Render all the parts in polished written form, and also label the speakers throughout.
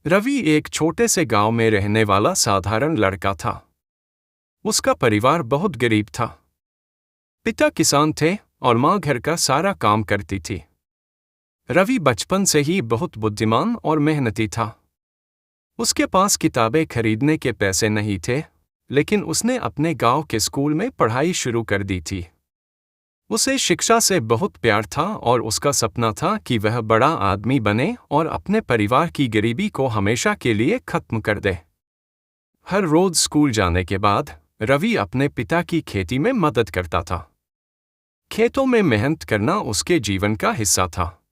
Speaker 1: रवि एक छोटे से गांव में रहने वाला साधारण लड़का था। उसका परिवार बहुत गरीब था। पिता किसान थे और माँ घर का सारा काम करती थी। रवि बचपन से ही बहुत बुद्धिमान और मेहनती था। उसके पास किताबें खरीदने के पैसे नहीं थे, लेकिन उसने अपने गांव के स्कूल में पढ़ाई शुरू कर दी थी। उसे शिक्षा से बहुत प्यार था और उसका सपना था कि वह बड़ा आदमी बने और अपने परिवार की गरीबी को हमेशा के लिए खत्म कर दे। हर रोज स्कूल जाने के बाद रवि अपने पिता की खेती में मदद करता था। खेतों में मेहनत करना उसके जीवन का हिस्सा था।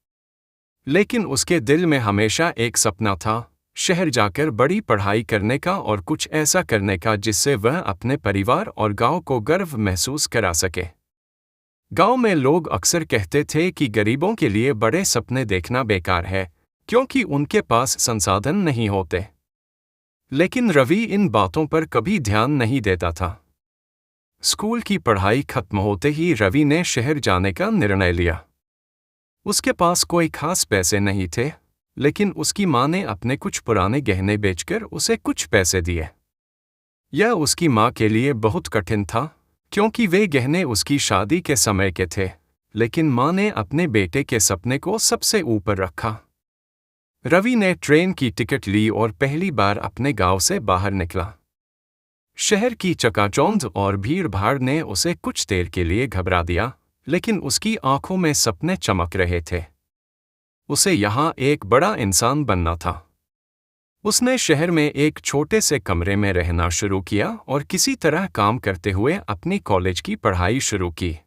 Speaker 1: लेकिन उसके दिल में हमेशा एक सपना था, शहर जाकर बड़ी पढ़ाई करने का और कुछ ऐसा करने का जिससे वह अपने परिवार और गांव को गर्व महसूस करा सके। गांव में लोग अक्सर कहते थे कि गरीबों के लिए बड़े सपने देखना बेकार है, क्योंकि उनके पास संसाधन नहीं होते। लेकिन रवि इन बातों पर कभी ध्यान नहीं देता था। स्कूल की पढ़ाई खत्म होते ही रवि ने शहर जाने का निर्णय लिया। उसके पास कोई खास पैसे नहीं थे, लेकिन उसकी माँ ने अपने कुछ पुराने गहने बेचकर उसे कुछ पैसे दिए। यह उसकी माँ के लिए बहुत कठिन था, क्योंकि वे गहने उसकी शादी के समय के थे, लेकिन माँ ने अपने बेटे के सपने को सबसे ऊपर रखा। रवि ने ट्रेन की टिकट ली और पहली बार अपने गांव से बाहर निकला। शहर की चकाचौंध और भीड़-भाड़ ने उसे कुछ देर के लिए घबरा दिया, लेकिन उसकी आंखों में सपने चमक रहे थे। उसे यहाँ एक बड़ा इंसान बनना था। उसने शहर में एक छोटे से कमरे में रहना शुरू किया और किसी तरह काम करते हुए अपनी कॉलेज की पढ़ाई शुरू की।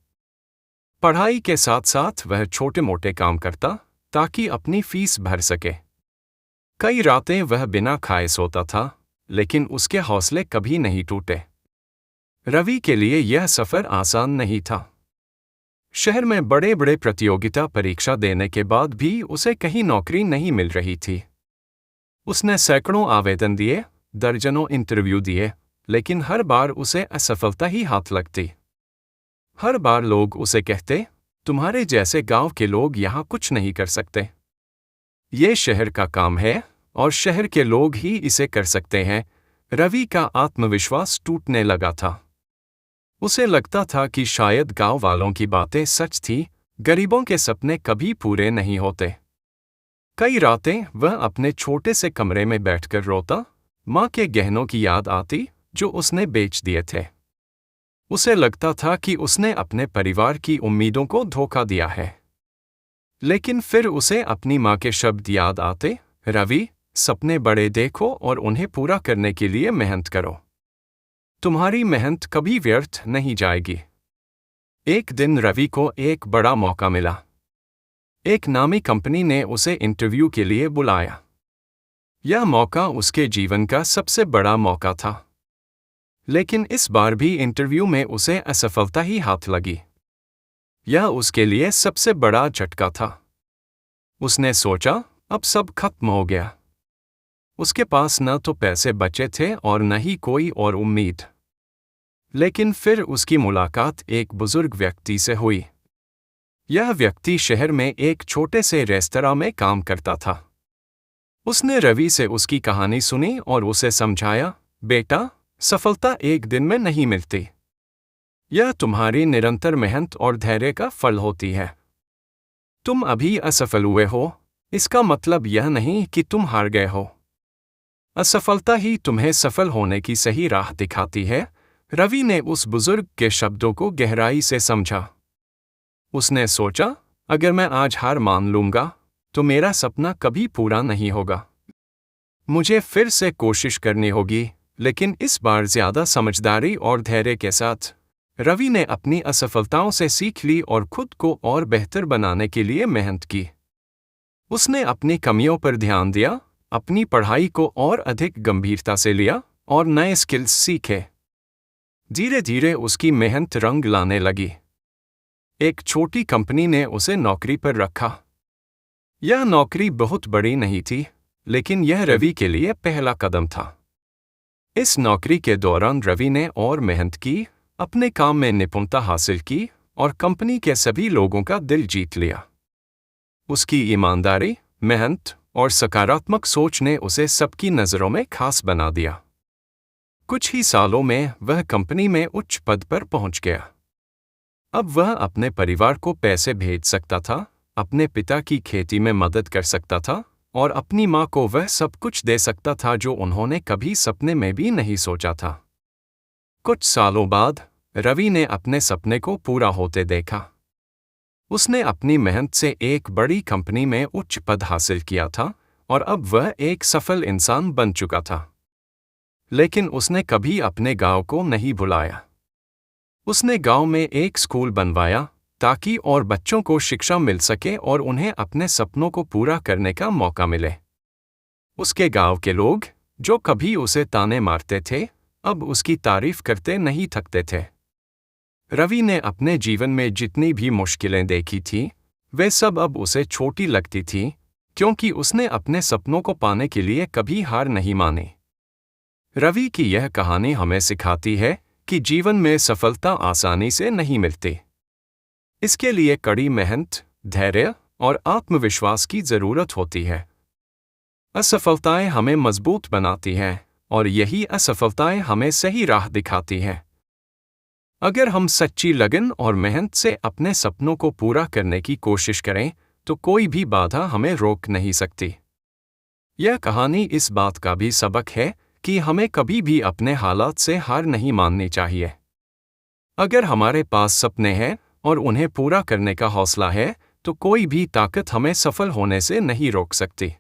Speaker 1: पढ़ाई के साथ साथ वह छोटे-मोटे काम करता ताकि अपनी फीस भर सके। कई रातें वह बिना खाए सोता था, लेकिन उसके हौसले कभी नहीं टूटे। रवि के लिए यह सफर आसान नहीं था। शहर में बड़े-बड़े प्रतियोगिता परीक्षा देने के बाद भी उसे कहीं नौकरी नहीं मिल रही थी। उसने सैकड़ों आवेदन दिए, दर्जनों इंटरव्यू दिए, लेकिन हर बार उसे असफलता ही हाथ लगती। हर बार लोग उसे कहते, तुम्हारे जैसे गांव के लोग यहाँ कुछ नहीं कर सकते। ये शहर का काम है और शहर के लोग ही इसे कर सकते हैं। रवि का आत्मविश्वास टूटने लगा था। उसे लगता था कि शायद गांव वालों की बातें सच थी, गरीबों के सपने कभी पूरे नहीं होते। कई रातें वह अपने छोटे से कमरे में बैठकर रोता, माँ के गहनों की याद आती जो उसने बेच दिए थे। उसे लगता था कि उसने अपने परिवार की उम्मीदों को धोखा दिया है। लेकिन फिर उसे अपनी माँ के शब्द याद आते, रवि, सपने बड़े देखो और उन्हें पूरा करने के लिए मेहनत करो। तुम्हारी मेहनत कभी व्यर्थ नहीं जाएगी। एक दिन रवि को एक बड़ा मौका मिला। एक नामी कंपनी ने उसे इंटरव्यू के लिए बुलाया। यह मौका उसके जीवन का सबसे बड़ा मौका था। लेकिन इस बार भी इंटरव्यू में उसे असफलता ही हाथ लगी। यह उसके लिए सबसे बड़ा झटका था। उसने सोचा, अब सब खत्म हो गया। उसके पास न तो पैसे बचे थे और न ही कोई और उम्मीद। लेकिन फिर उसकी मुलाकात एक बुजुर्ग व्यक्ति से हुई। यह व्यक्ति शहर में एक छोटे से रेस्तरां में काम करता था। उसने रवि से उसकी कहानी सुनी और उसे समझाया, बेटा, सफलता एक दिन में नहीं मिलती। यह तुम्हारी निरंतर मेहनत और धैर्य का फल होती है। तुम अभी असफल हुए हो, इसका मतलब यह नहीं कि तुम हार गए हो। असफलता ही तुम्हें सफल होने की सही राह दिखाती है। रवि ने उस बुजुर्ग के शब्दों को गहराई से समझा। उसने सोचा, अगर मैं आज हार मान लूंगा, तो मेरा सपना कभी पूरा नहीं होगा। मुझे फिर से कोशिश करनी होगी, लेकिन इस बार ज्यादा समझदारी और धैर्य के साथ। रवि ने अपनी असफलताओं से सीख ली और खुद को और बेहतर बनाने के लिए मेहनत की। उसने अपनी कमियों पर ध्यान दिया, अपनी पढ़ाई को और अधिक गंभीरता से लिया और नए स्किल्स सीखे। धीरे धीरे उसकी मेहनत रंग लाने लगी। एक छोटी कंपनी ने उसे नौकरी पर रखा। यह नौकरी बहुत बड़ी नहीं थी, लेकिन यह रवि के लिए पहला कदम था। इस नौकरी के दौरान रवि ने और मेहनत की, अपने काम में निपुणता हासिल की और कंपनी के सभी लोगों का दिल जीत लिया। उसकी ईमानदारी, मेहनत और सकारात्मक सोच ने उसे सबकी नज़रों में खास बना दिया। कुछ ही सालों में वह कंपनी में उच्च पद पर पहुंच गया। अब वह अपने परिवार को पैसे भेज सकता था, अपने पिता की खेती में मदद कर सकता था और अपनी माँ को वह सब कुछ दे सकता था जो उन्होंने कभी सपने में भी नहीं सोचा था। कुछ सालों बाद रवि ने अपने सपने को पूरा होते देखा। उसने अपनी मेहनत से एक बड़ी कंपनी में उच्च पद हासिल किया था और अब वह एक सफल इंसान बन चुका था। लेकिन उसने कभी अपने गांव को नहीं भुलाया। उसने गांव में एक स्कूल बनवाया ताकि और बच्चों को शिक्षा मिल सके और उन्हें अपने सपनों को पूरा करने का मौका मिले। उसके गांव के लोग, जो कभी उसे ताने मारते थे, अब उसकी तारीफ करते नहीं थकते थे। रवि ने अपने जीवन में जितनी भी मुश्किलें देखी थीं, वे सब अब उसे छोटी लगती थीं, क्योंकि उसने अपने सपनों को पाने के लिए कभी हार नहीं मानी। रवि की यह कहानी हमें सिखाती है कि जीवन में सफलता आसानी से नहीं मिलती। इसके लिए कड़ी मेहनत, धैर्य और आत्मविश्वास की जरूरत होती है। असफलताएं हमें मजबूत बनाती हैं और यही असफलताएं हमें सही राह दिखाती हैं। अगर हम सच्ची लगन और मेहनत से अपने सपनों को पूरा करने की कोशिश करें, तो कोई भी बाधा हमें रोक नहीं सकती। यह कहानी इस बात का भी सबक है कि हमें कभी भी अपने हालात से हार नहीं माननी चाहिए। अगर हमारे पास सपने हैं और उन्हें पूरा करने का हौसला है, तो कोई भी ताकत हमें सफल होने से नहीं रोक सकती।